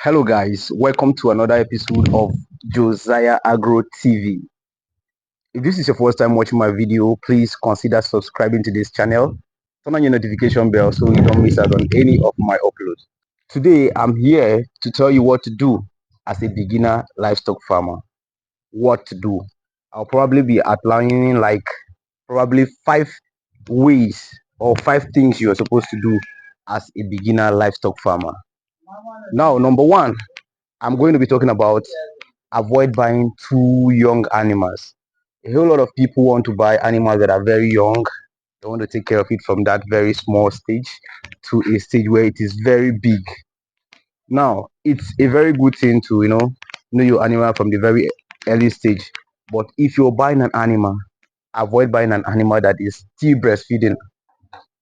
Hello guys, welcome to another episode of Josiah Agro TV. If this is your first time watching my video, please consider subscribing to this channel. Turn on your notification bell so you don't miss out on any of my uploads. Today I'm here to tell you what to do as a beginner livestock farmer. What to do. I'll probably be outlining like probably 5 ways or 5 things you're supposed to do as a beginner livestock farmer. Now, number one, I'm going to be talking about avoid buying too young animals. A whole lot of people want to buy animals that are very young. They want to take care of it from that very small stage to a stage where it is very big. Now, it's a very good thing to know your animal from the very early stage. But if you're buying an animal, avoid buying an animal that is still breastfeeding.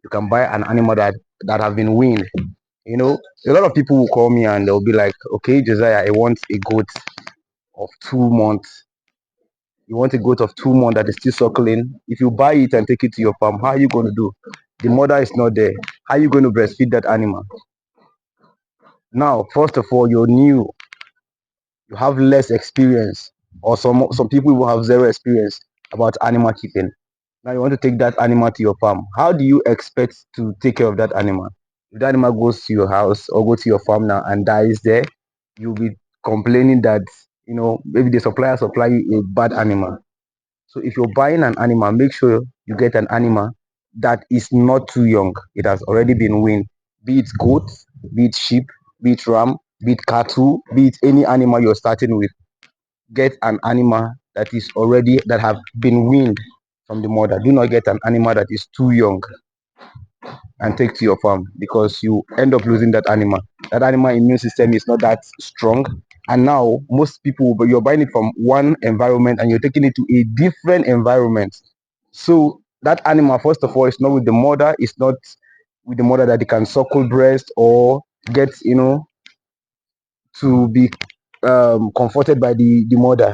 You can buy an animal that have been weaned. A lot of people will call me and they'll be like, okay, Josiah, I want a goat of 2 months. You want a goat of 2 months that is still suckling. If you buy it and take it to your farm, how are you going to do? The mother is not there. How are you going to breastfeed that animal? Now, first of all, you're new. You have less experience, or some people will have zero experience about animal keeping. Now you want to take that animal to your farm. How do you expect to take care of that animal? If the animal goes to your house or go to your farm now and dies there, you'll be complaining that maybe the supplier supply you a bad animal. So if you're buying an animal, make sure you get an animal that is not too young. It has already been weaned, be it goat, be it sheep, be it ram, be it cattle, be it any animal you're starting with. Get an animal that have been weaned from the mother. Do not get an animal that is too young and take to your farm, because you end up losing that animal. That animal immune system is not that strong, and now most people, but you're buying it from one environment and you're taking it to a different environment. So that animal, first of all, is not with the mother. It's not with the mother that it can suckle breast or get to be comforted by the mother.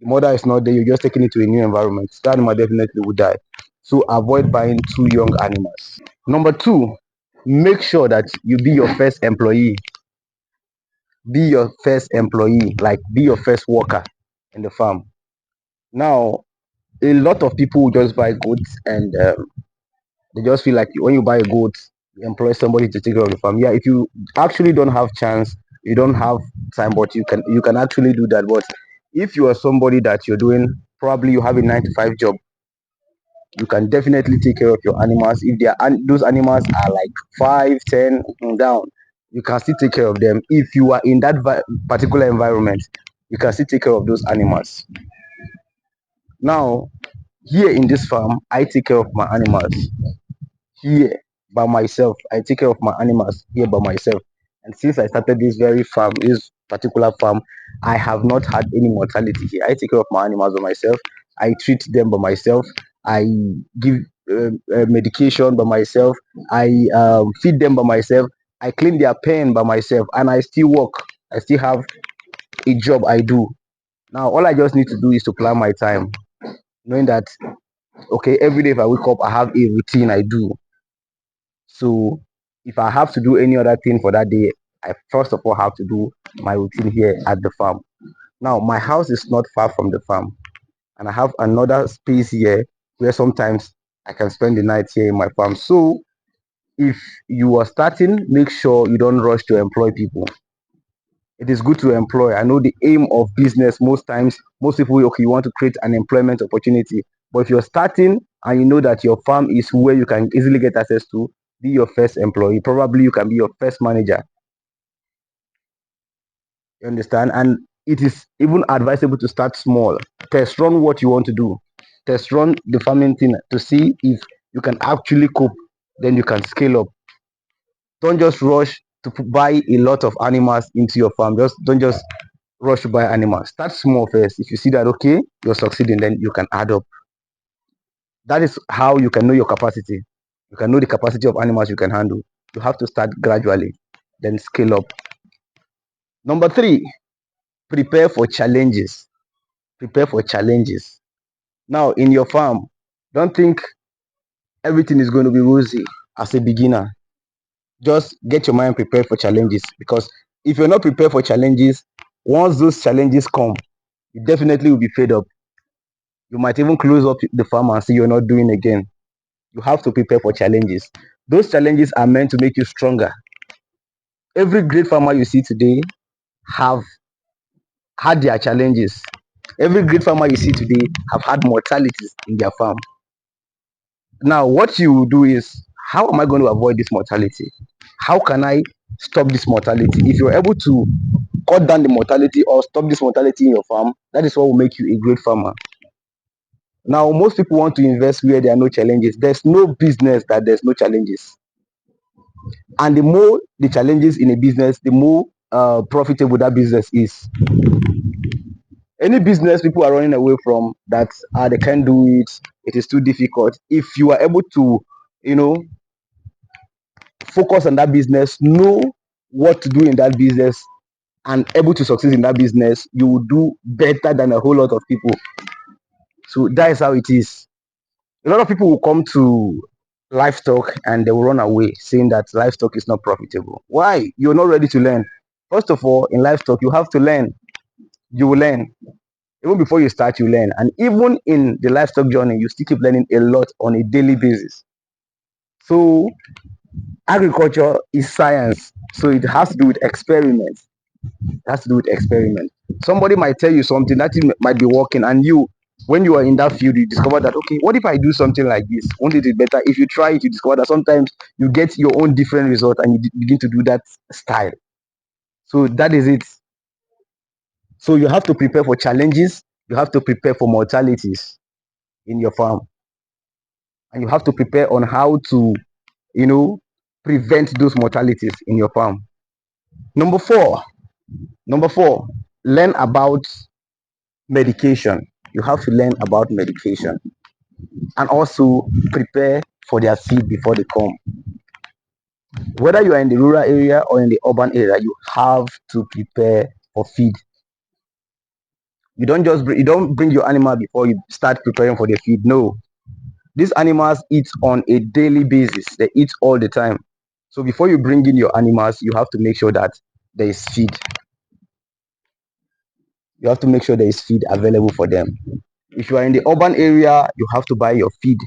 The mother is not there. You're just taking it to a new environment. That animal definitely will die. So avoid buying too young animals. Number two, make sure that you be your first employee. Be your first employee, like be your first worker in the farm. Now, a lot of people will just buy goats and they just feel like when you buy a goat, you employ somebody to take care of the farm. Yeah, if you actually don't have chance, you don't have time, but you can actually do that. But if you are somebody that you're doing, probably you have a 9 to 5 job, you can definitely take care of your animals. If those animals are like 5, 10 down, you can still take care of them. If you are in that particular environment, you can still take care of those animals. Now, here in this farm, I take care of my animals here by myself. I take care of my animals here by myself. And since I started this particular farm, I have not had any mortality here. I take care of my animals by myself. I treat them by myself. I give medication by myself. I feed them by myself. I clean their pen by myself, and I still work. I still have a job I do. Now, all I just need to do is to plan my time, knowing that okay, every day if I wake up, I have a routine I do. So if I have to do any other thing for that day, I first of all have to do my routine here at the farm. Now, my house is not far from the farm, and I have another space here where sometimes I can spend the night here in my farm. So if you are starting, make sure you don't rush to employ people. It is good to employ. I know the aim of business, most times, most people, okay, you want to create an employment opportunity. But if you're starting and you know that your farm is where you can easily get access to, be your first employee. Probably you can be your first manager. You understand? And it is even advisable to start small. Test run what you want to do. Test run the farming thing to see if you can actually cope. Then you can scale up. Don't just rush to buy a lot of animals into your farm. Don't just rush to buy animals. Start small first. If you see that okay, you're succeeding, then you can add up. That is how you can know your capacity. You can know the capacity of animals you can handle. You have to start gradually, then scale up. Number three, prepare for challenges. Prepare for challenges. Now, in your farm, don't think everything is going to be rosy as a beginner. Just get your mind prepared for challenges, because If you're not prepared for challenges, once those challenges come, you definitely will be fed up. You might even close up the farm and say you're not doing again. You have to prepare for challenges. Those challenges are meant to make you stronger. Every great farmer you see today have had their challenges. Every great farmer you see today have had mortalities in their farm. Now, what you do is, how am I going to avoid this mortality? How can I stop this mortality? If you're able to cut down the mortality or stop this mortality in your farm, that is what will make you a great farmer. Now, most people want to invest where there are no challenges. There's no business that there's no challenges. And the more the challenges in a business, the more profitable that business is. Any business people are running away from that they can't do it, it is too difficult. If you are able to, you know, focus on that business, know what to do in that business, and able to succeed in that business, you will do better than a whole lot of people. So that is how it is. A lot of people will come to livestock and they will run away saying that livestock is not profitable. Why? You're not ready to learn. First of all, in livestock, you have to learn. You will learn. Even before you start, you learn. And even in the livestock journey, you still keep learning a lot on a daily basis. So agriculture is science. So it has to do with experiments. It has to do with experiment. Somebody might tell you something that might be working, and you, when you are in that field, you discover that, okay, what if I do something like this? Won't it be better? If you try it, you discover that sometimes you get your own different result, and you begin to do that style. So that is it. So you have to prepare for challenges. You have to prepare for mortalities in your farm, and you have to prepare on how to, you know, prevent those mortalities in your farm. Number four, number four, learn about medication. You have to learn about medication and also prepare for their feed before they come. Whether you are in the rural area or in the urban area, you have to prepare for feed. You don't bring your animal before you start preparing for the feed. No, these animals eat on a daily basis. They eat all the time. So before you bring in your animals, you have to make sure that there is feed. You have to make sure there is feed available for them. If you are in the urban area, you have to buy your feed.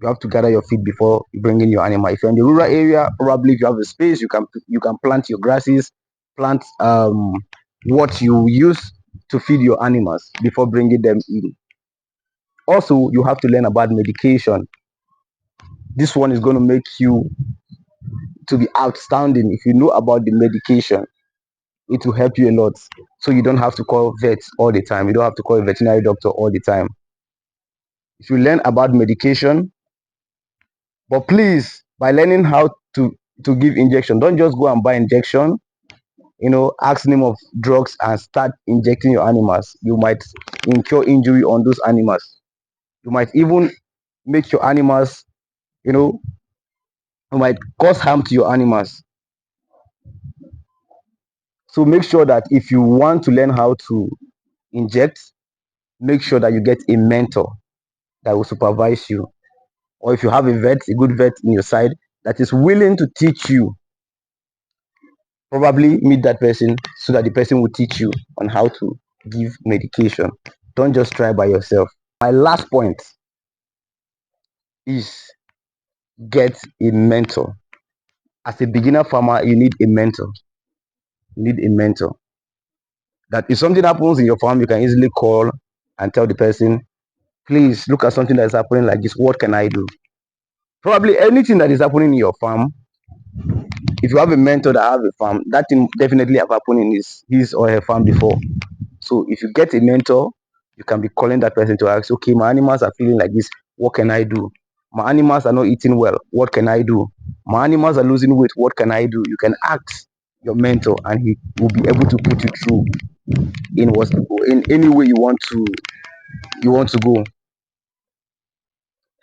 You have to gather your feed before you bring in your animal. If you're in the rural area, probably if you have a space, you can plant your grasses, plant what you use to feed your animals before bringing them in. Also, you have to learn about medication. This one is going to make you to be outstanding. If you know about the medication, it will help you a lot. So you don't have to call vets all the time. You don't have to call a veterinary doctor all the time. If you learn about medication, but please, by learning how to give injection, don't just go and buy injection. Ask name of drugs and start injecting your animals. You might incur injury on those animals. You might even make your animals, you might cause harm to your animals. So make sure that if you want to learn how to inject, make sure that you get a mentor that will supervise you. Or if you have a good vet in your side that is willing to teach you, probably meet that person so that the person will teach you on how to give medication. Don't just try by yourself. My last point is get a mentor. As a beginner farmer, you need a mentor. You need a mentor. That if something happens in your farm, you can easily call and tell the person, please look at something that is happening like this. What can I do? Probably anything that is happening in your farm, if you have a mentor that have a farm, that thing definitely have happened in his or her farm before. So if you get a mentor, you can be calling that person to ask, okay, my animals are feeling like this. What can I do? My animals are not eating well. What can I do? My animals are losing weight. What can I do? You can ask your mentor, and he will be able to put you through in any way you want to go.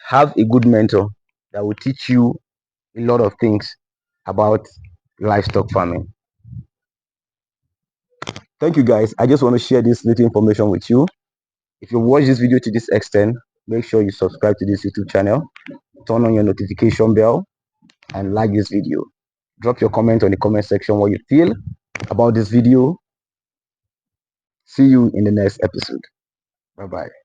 Have a good mentor that will teach you a lot of things about livestock farming. Thank you guys. I just want to share this little information with you. If you watch this video to this extent, make sure you subscribe to this YouTube channel, turn on your notification bell, and like this video. Drop your comment on the comment section what you feel about this video. See you in the next episode. Bye bye.